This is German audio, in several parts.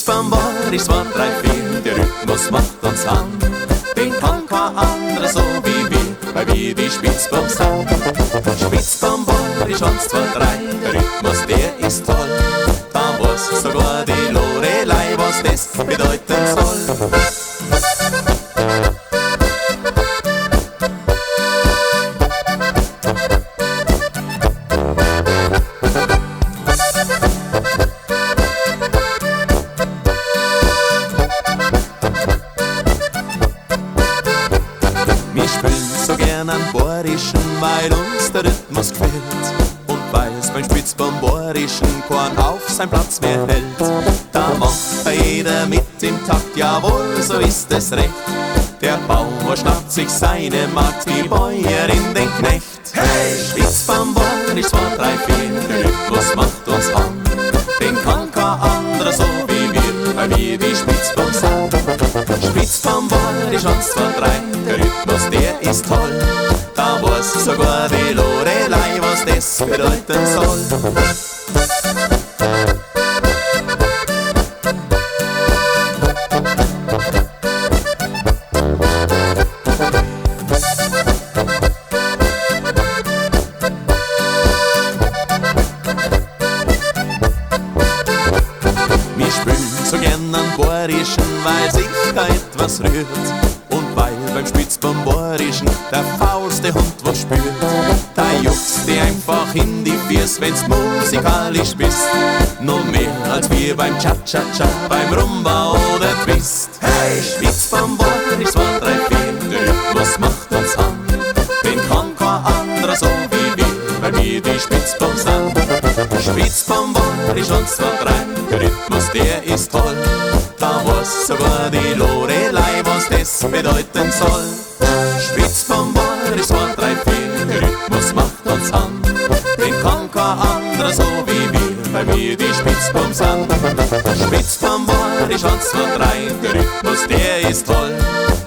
Spitzbomber, 2, 3, 4, der Rhythmus macht uns an. Den kann kein anderer so wie wir, weil wir die Spitzbomben sind. Spitzbomber, 1, 2, 3, der Rhythmus, der ist toll. Da weiß sogar die Lorelei, was das bedeuten soll. Wir spielen so gern an Bayerischen, weil uns der Rhythmus gefällt und weil es beim Spitzbomberischen kein auf sein Platz mehr hält. Da macht jeder mit im Takt, jawohl, so ist es recht. Der Bauer schnappt sich seine Magd, die Bäuerin den Knecht. Hey, Spitzbomber, 1, 2, 3, 4, der Rhythmus macht uns an. Den kann kein anderer so wie wir, weil wir die Spitzbomben sind. Spitzbomber, 1, 2, 3, der Rhythmus, der ist toll. Da weiß sogar die Lorelei, was das bedeuten soll. Wir spielen so gern an Bayerischen, weil sich da etwas rührt und weil beim Spitzbomberischen der faulste Hund was spürt. Da juckst die einfach in die Füße, wenn's musikalisch bist. Noch mehr als wir beim Cha-Cha-Cha, beim Rumba oder Twist. Hey, Spitzbomber, 1, 2, 3, 4, der Rhythmus macht uns an. Den kann kein anderer so wie wir, weil wir die Spitzbomben sind. Spitzbomber, 1, 2, 3, der Rhythmus, der ist toll. Da weiß sogar die Lorelei, was das bedeuten soll. Spitzbomber, 1, 2, 3, 4, der Rhythmus macht uns an. Den kann kein anderer so wie wir, weil wir die Spitzbomben sind. Spitzbomber, 1, 2, 3, der Rhythmus, der ist toll.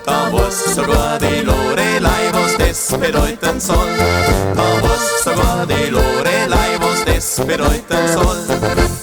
Da weiß sogar die Lorelei, was das bedeuten soll. Da weiß sogar die Lorelei, was das bedeuten soll.